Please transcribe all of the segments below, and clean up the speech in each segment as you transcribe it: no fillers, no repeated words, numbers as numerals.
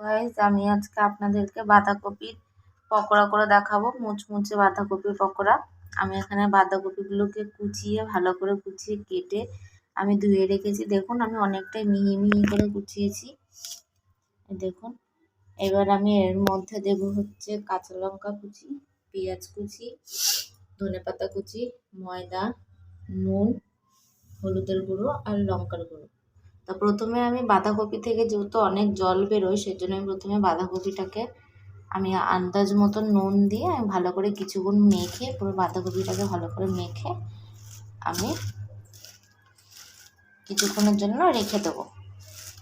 Guys আমি আজকে আপনাদেরকে বাঁধাকপির পকোড়া করে দেখাবো, মুচমুচে বাঁধাকপির পকোড়া। আমি এখানে বাঁধাকপিগুলোকে কুচিয়ে ভালো করে কুচিয়ে কেটে আমি ধুয়ে রেখেছি। দেখুন আমি অনেকটাই মিহি মিহি করে কুচিয়েছি। দেখুন এবার আমি এর মধ্যে দেবো হচ্ছে কাঁচা লঙ্কা কুচি, পেঁয়াজ কুচি, ধনেপাতা কুচি, ময়দা, নুন, হলুদের গুঁড়ো আর লঙ্কার গুঁড়ো। তা প্রথমে আমি বাঁধাকপি থেকে যেহেতু অনেক জল বেরোয় সেজন্য আমি প্রথমে বাঁধাকপিটাকে আমি আন্দাজ মতন নুন দিয়ে আমি ভালো করে কিছুক্ষণ মেখে পুরো বাঁধাকপিটাকে ভালো করে মেখে আমি কিছুক্ষণের জন্য রেখে দেবো।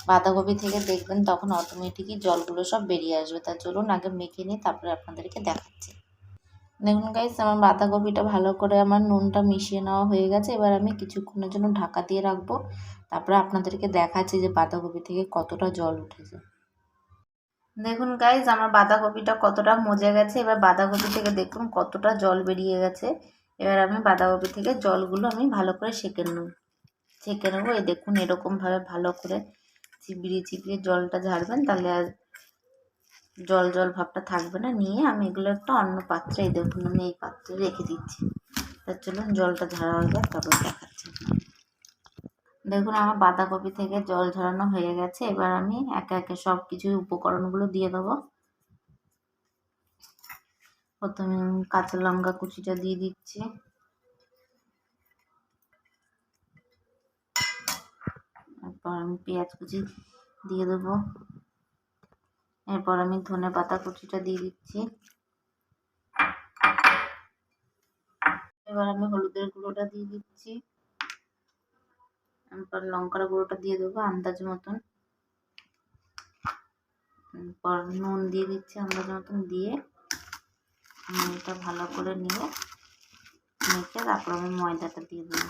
বাঁধাকপি থেকে দেখবেন তখন অটোমেটিকই জলগুলো সব বেরিয়ে আসবে। তা চলুন আগে মেখে নিই, তারপরে আপনাদেরকে দেখাচ্ছি। দেখুন গাইস আমার বাঁধাকপিটা ভালো করে আমার নুনটা মিশিয়ে নেওয়া হয়ে গেছে। এবার আমি কিছুক্ষণের জন্য ঢাকা দিয়ে রাখবো, তারপরে আপনাদেরকে দেখাচ্ছি যে বাঁধাকপি থেকে কতটা জল উঠেছে। দেখুন গাইস আমার বাঁধাকপিটা কতটা মজে গেছে। এবার বাঁধাকপি থেকে দেখুন কতটা জল বেরিয়ে গেছে। এবার আমি বাঁধাকপি থেকে জলগুলো আমি ভালো করে সেঁকে নেবো। এই দেখুন এরকমভাবে ভালো করে চিবিয়ে জলটা ঝাড়বেন, তাহলে আর জল জল ভাবটা থাকবে না। নিয়ে আমি এগুলো একটা অন্য পাত্রে, এই দেখুন আমি এই পাত্রে রেখে দিচ্ছি। তার চলুন জলটা ঝাড়া হয়ে যাক, তারপর দেখাচ্ছি। দেখুন আমার বাঁধাকপি থেকে জল ঝরানো হয়ে গেছে। এবার আমি একে একে সব কিছু উপকরণগুলো দিয়ে দেবো। প্রথমে কাঁচা লঙ্কা কুচিটা দিয়ে দিচ্ছি, এরপর আমি পেঁয়াজ কুচি দিয়ে দেবো, এরপর আমি ধনেপাতা কুচিটা দিয়ে দিচ্ছি, এবার আমি হলুদের গুঁড়োটা দিয়ে দিচ্ছি, এরপর লঙ্কার গুঁড়োটা দিয়ে দেবো আন্দাজ মতন, এরপর নুন দিয়ে দিচ্ছি আন্দাজ মতন, দিয়ে এটা ভালো করে নিয়ে মেখে তারপর আমি ময়দাটা দিয়ে দেবো।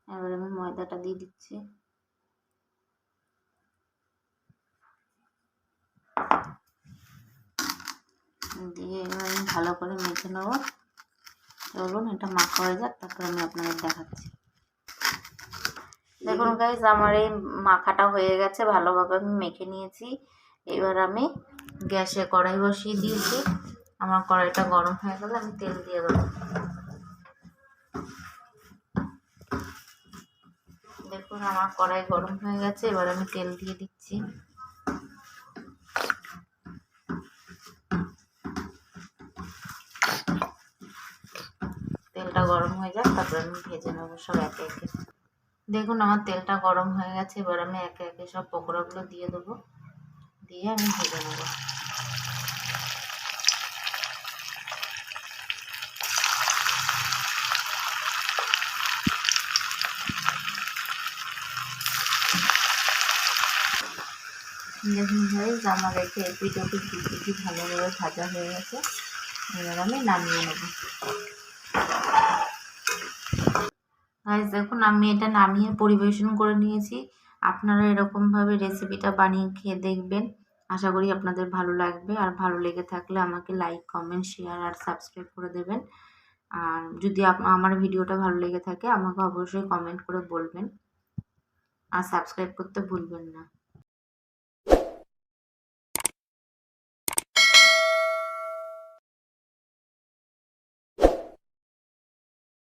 এবার আমি ময়দাটা দিয়ে দিচ্ছি, দিয়ে এবার আমি ভালো করে মেখে নেবো। চলুন এটা মাখা হয়ে যাক, তারপরে আমি আপনাদের দেখাচ্ছি। দেখুন গাইস আমার এই মাখাটা হয়ে গেছে, ভালোভাবে আমি মেখে নিয়েছি। এবার আমি গ্যাসে কড়াই বসিয়ে দিয়েছি। আমার কড়াইটা গরম হয়ে গেলে আমি তেল দিয়ে দেবো। দেখুন আমার কড়াই গরম হয়ে গেছে, এবার আমি তেল দিয়ে দিচ্ছি। তেলটা গরম হয়ে যাক, তারপরে আমি ভেজে নেবো সব একে একে। দেখুন আমার তেলটা গরম হয়ে গেছে, এবার আমি একে একে সব পকোড়াগুলো দিয়ে দেবো, দিয়ে আমি ভেজে নেবো। দেখুন গাইস আমার একে এপিট ওপিট দুপিটি ভালোভাবে ভাজা হয়ে গেছে। এবার আমি নামিয়ে নেব। গাইস দেখুন আমি এটা নামিয়ে পরিবেশন করে নিয়েছি। আপনারা এরকমভাবে রেসিপিটা বানিয়ে খেয়ে দেখবেন, আশা করি আপনাদের ভালো লাগবে। আর ভালো লেগে থাকলে আমাকে লাইক, কমেন্ট, শেয়ার আর সাবস্ক্রাইব করে দেবেন। আর যদি আমার ভিডিওটা ভালো লেগে থাকে আমাকে অবশ্যই কমেন্ট করে বলবেন, আর সাবস্ক্রাইব করতে ভুলবেন না।